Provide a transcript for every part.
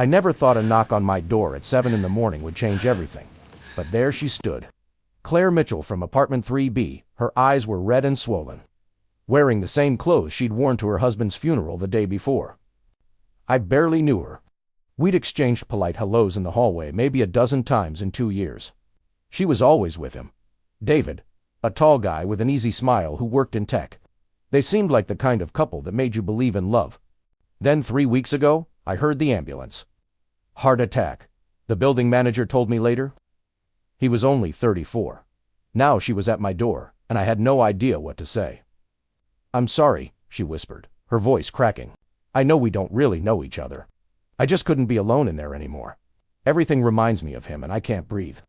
I never thought a knock on my door at 7 in the morning would change everything. But there she stood. Claire Mitchell from apartment 3B, her eyes were red and swollen, wearing the same clothes she'd worn to her husband's funeral the day before. I barely knew her. We'd exchanged polite hellos in the hallway maybe a dozen times in 2 years. She was always with him. David, a tall guy with an easy smile who worked in tech. They seemed like the kind of couple that made you believe in love. Then 3 weeks ago, I heard the ambulance. Heart attack, the building manager told me later. He was only 34. Now she was at my door, and I had no idea what to say. "I'm sorry," she whispered, her voice cracking. "I know we don't really know each other. I just couldn't be alone in there anymore. Everything reminds me of him, and I can't breathe."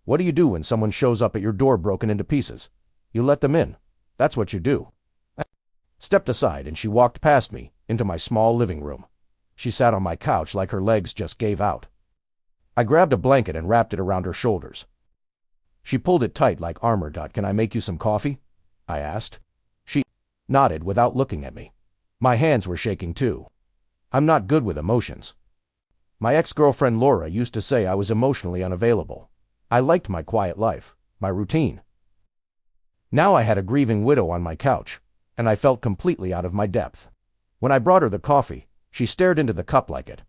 What do you do when someone shows up at your door broken into pieces? You let them in. That's what you do. I stepped aside and she walked past me, into my small living room. She sat on my couch like her legs just gave out. I grabbed a blanket and wrapped it around her shoulders. She pulled it tight like armor. "Can I make you some coffee?" I asked. She nodded without looking at me. My hands were shaking too. I'm not good with emotions. My ex-girlfriend Laura used to say I was emotionally unavailable. I liked my quiet life, my routine. Now I had a grieving widow on my couch, and I felt completely out of my depth. When I brought her the coffee, she stared into the cup like it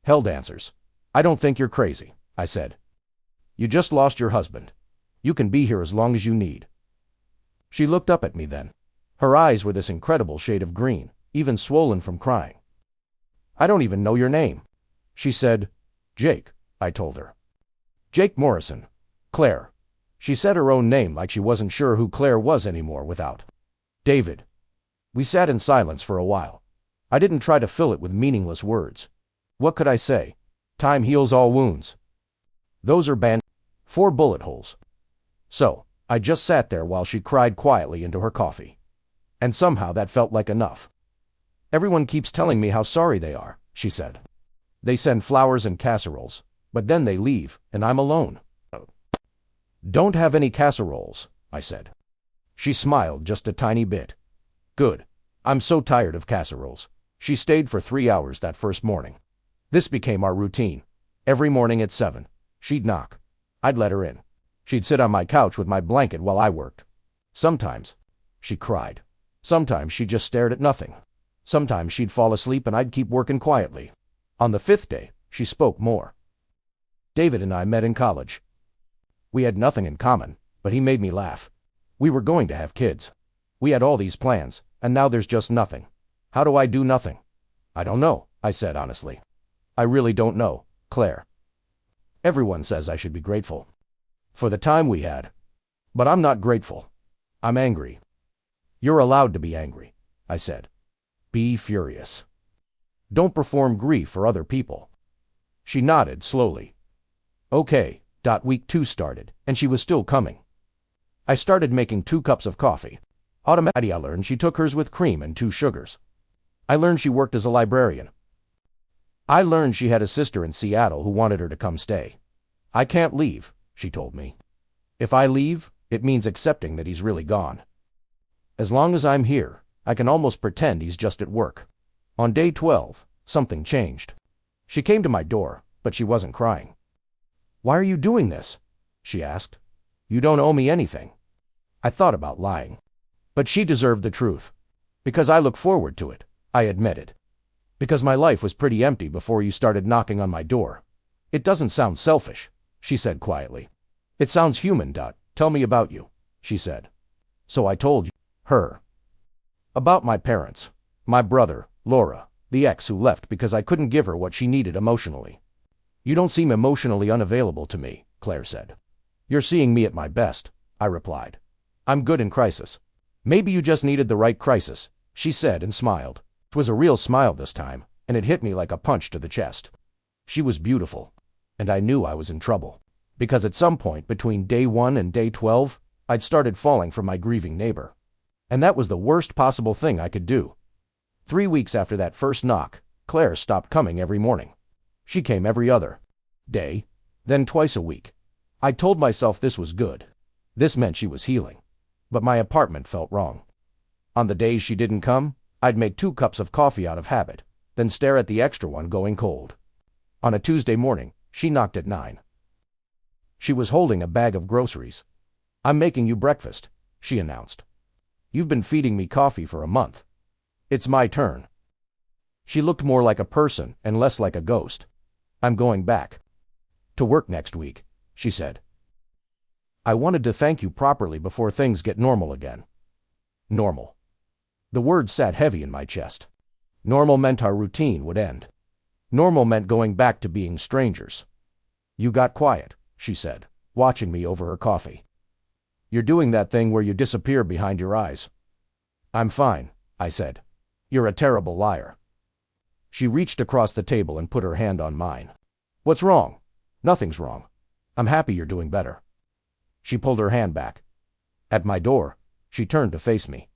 held answers. "I don't think you're crazy," I said. "You just lost your husband. You can be here as long as you need." She looked up at me then. Her eyes were this incredible shade of green, even swollen from crying. "I don't even know your name." She said, "Jake," I told her. "Jake Morrison. Claire." She said her own name like she wasn't sure who Claire was anymore without David. We sat in silence for a while. I didn't try to fill it with meaningless words. What could I say? Time heals all wounds. Those are 4 bullet holes. So, I just sat there while she cried quietly into her coffee. And somehow that felt like enough. "Everyone keeps telling me how sorry they are," she said. "They send flowers and casseroles, but then they leave, and I'm alone." "Don't have any casseroles," I said. She smiled just a tiny bit. "Good. I'm so tired of casseroles." She stayed for 3 hours that first morning. This became our routine. Every morning at 7, she'd knock. I'd let her in. She'd sit on my couch with my blanket while I worked. Sometimes she cried. Sometimes she just stared at nothing. Sometimes she'd fall asleep and I'd keep working quietly. On the 5th day, she spoke more. "David and I met in college. We had nothing in common, but he made me laugh. We were going to have kids. We had all these plans, and now there's just nothing. How do I do nothing?" "I don't know," I said honestly. "I really don't know, Claire. Everyone says I should be grateful for the time we had. But I'm not grateful. I'm angry." "You're allowed to be angry," I said. "Be furious. Don't perform grief for other people." She nodded slowly. "Okay." Week 2 started, and she was still coming. I started making 2 cups of coffee. Automatically I learned she took hers with cream and 2 sugars. I learned she worked as a librarian. I learned she had a sister in Seattle who wanted her to come stay. "I can't leave," she told me. "If I leave, it means accepting that he's really gone. As long as I'm here, I can almost pretend he's just at work." On day 12, something changed. She came to my door, but she wasn't crying. "Why are you doing this?" she asked. "You don't owe me anything." I thought about lying. But she deserved the truth. "Because I look forward to it," I admitted. "Because my life was pretty empty before you started knocking on my door." "It doesn't sound selfish," she said quietly. "It sounds human. Tell me about you," she said. So I told her about my parents, my brother, Laura, the ex who left because I couldn't give her what she needed emotionally. "You don't seem emotionally unavailable to me," Claire said. "You're seeing me at my best," I replied. "I'm good in crisis." "Maybe you just needed the right crisis," she said and smiled. It was a real smile this time, and it hit me like a punch to the chest. She was beautiful, and I knew I was in trouble. Because at some point between day 1 and day 12, I'd started falling for my grieving neighbor. And that was the worst possible thing I could do. 3 weeks after that first knock, Claire stopped coming every morning. She came every other day, then twice a week. I told myself this was good. This meant she was healing. But my apartment felt wrong. On the days she didn't come, I'd make 2 cups of coffee out of habit, then stare at the extra one going cold. On a Tuesday morning, she knocked at 9. She was holding a bag of groceries. "I'm making you breakfast," she announced. "You've been feeding me coffee for a month. It's my turn." She looked more like a person and less like a ghost. "I'm going back to work next week," she said. "I wanted to thank you properly before things get normal again." Normal. The word sat heavy in my chest. Normal meant our routine would end. Normal meant going back to being strangers. "You got quiet," she said, watching me over her coffee. "You're doing that thing where you disappear behind your eyes." "I'm fine," I said. "You're a terrible liar." She reached across the table and put her hand on mine. "What's wrong?" "Nothing's wrong. I'm happy you're doing better." She pulled her hand back. At my door, she turned to face me.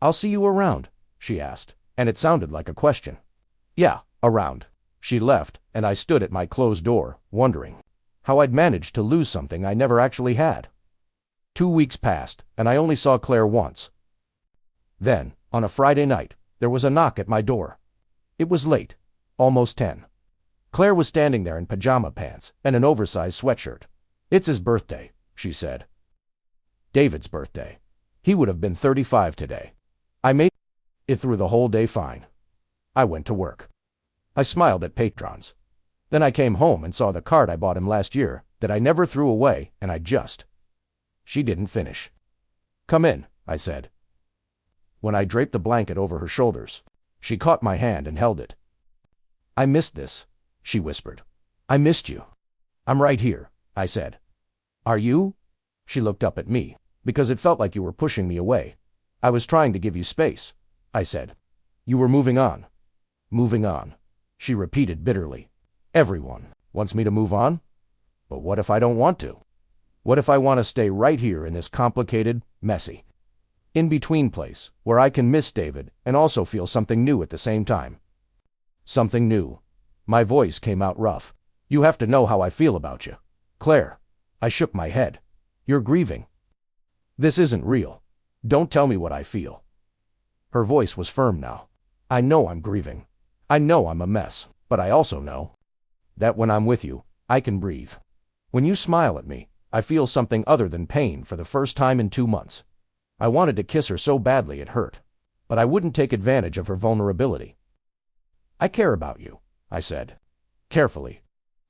"I'll see you around?" she asked, and it sounded like a question. "Yeah, around." She left, and I stood at my closed door, wondering how I'd managed to lose something I never actually had. 2 weeks passed, and I only saw Claire once. Then, on a Friday night, there was a knock at my door. It was late, almost 10. Claire was standing there in pajama pants and an oversized sweatshirt. "It's his birthday," she said. "David's birthday. He would have been 35 today. I made it through the whole day fine. I went to work. I smiled at patrons. Then I came home and saw the card I bought him last year that I never threw away, and I just..." She didn't finish. "Come in," I said. When I draped the blanket over her shoulders, she caught my hand and held it. "I missed this," she whispered. "I missed you." "I'm right here," I said. "Are you?" She looked up at me, "Because it felt like you were pushing me away." "I was trying to give you space," I said. "You were moving on." "Moving on," she repeated bitterly. "Everyone wants me to move on. But what if I don't want to? What if I want to stay right here in this complicated, messy, in-between place where I can miss David and also feel something new at the same time?" "Something new." My voice came out rough. "You have to know how I feel about you, Claire." I shook my head. "You're grieving. This isn't real. Don't tell me what I feel." Her voice was firm now. "I know I'm grieving. I know I'm a mess, but I also know that when I'm with you, I can breathe. When you smile at me, I feel something other than pain for the first time in 2 months." I wanted to kiss her so badly it hurt, but I wouldn't take advantage of her vulnerability. "I care about you," I said, carefully.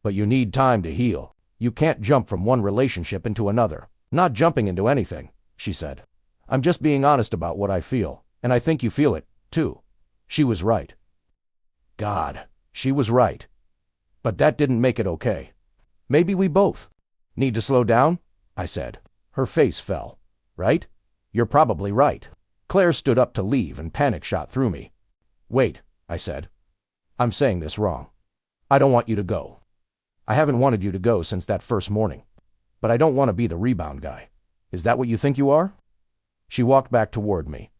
"But you need time to heal. You can't jump from one relationship into another." "Not jumping into anything," she said. "I'm just being honest about what I feel, and I think you feel it, too." She was right. God, she was right. But that didn't make it okay. "Maybe we both need to slow down," I said. Her face fell. "Right? You're probably right." Claire stood up to leave and panic shot through me. "Wait," I said. "I'm saying this wrong. I don't want you to go. I haven't wanted you to go since that first morning. But I don't want to be the rebound guy. Is that what you think you are?" She walked back toward me.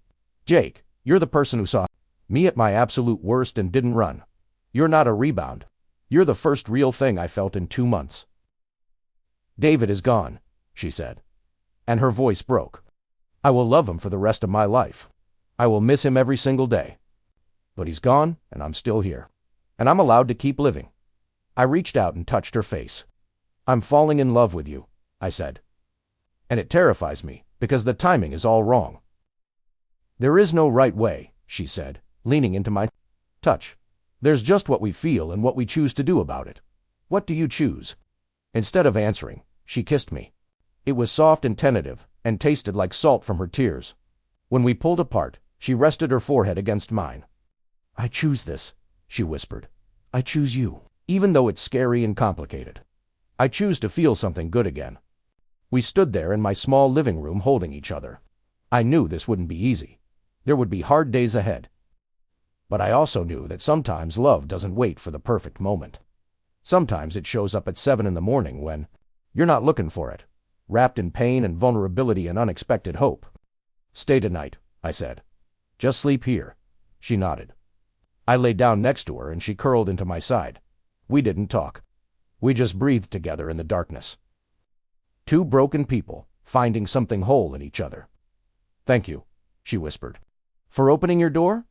"Jake, you're the person who saw me at my absolute worst and didn't run. You're not a rebound. You're the first real thing I felt in 2 months." "David is gone," she said. And her voice broke. "I will love him for the rest of my life. I will miss him every single day. But he's gone, and I'm still here. And I'm allowed to keep living." I reached out and touched her face. "I'm falling in love with you," I said. "And it terrifies me, because the timing is all wrong." "There is no right way," she said, leaning into my touch. "There's just what we feel and what we choose to do about it. What do you choose?" Instead of answering, she kissed me. It was soft and tentative, and tasted like salt from her tears. When we pulled apart, she rested her forehead against mine. "I choose this," she whispered. "I choose you, even though it's scary and complicated. I choose to feel something good again." We stood there in my small living room holding each other. I knew this wouldn't be easy. There would be hard days ahead. But I also knew that sometimes love doesn't wait for the perfect moment. Sometimes it shows up at 7 in the morning when you're not looking for it, wrapped in pain and vulnerability and unexpected hope. "Stay tonight," I said. "Just sleep here." She nodded. I lay down next to her and she curled into my side. We didn't talk. We just breathed together in the darkness. Two broken people, finding something whole in each other. "Thank you," she whispered. "For opening your door?"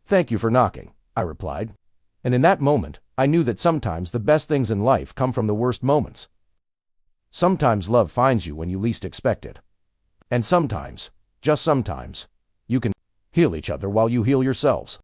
"Thank you for knocking," I replied. And in that moment, I knew that sometimes the best things in life come from the worst moments. Sometimes love finds you when you least expect it. And sometimes, just sometimes, you can heal each other while you heal yourselves.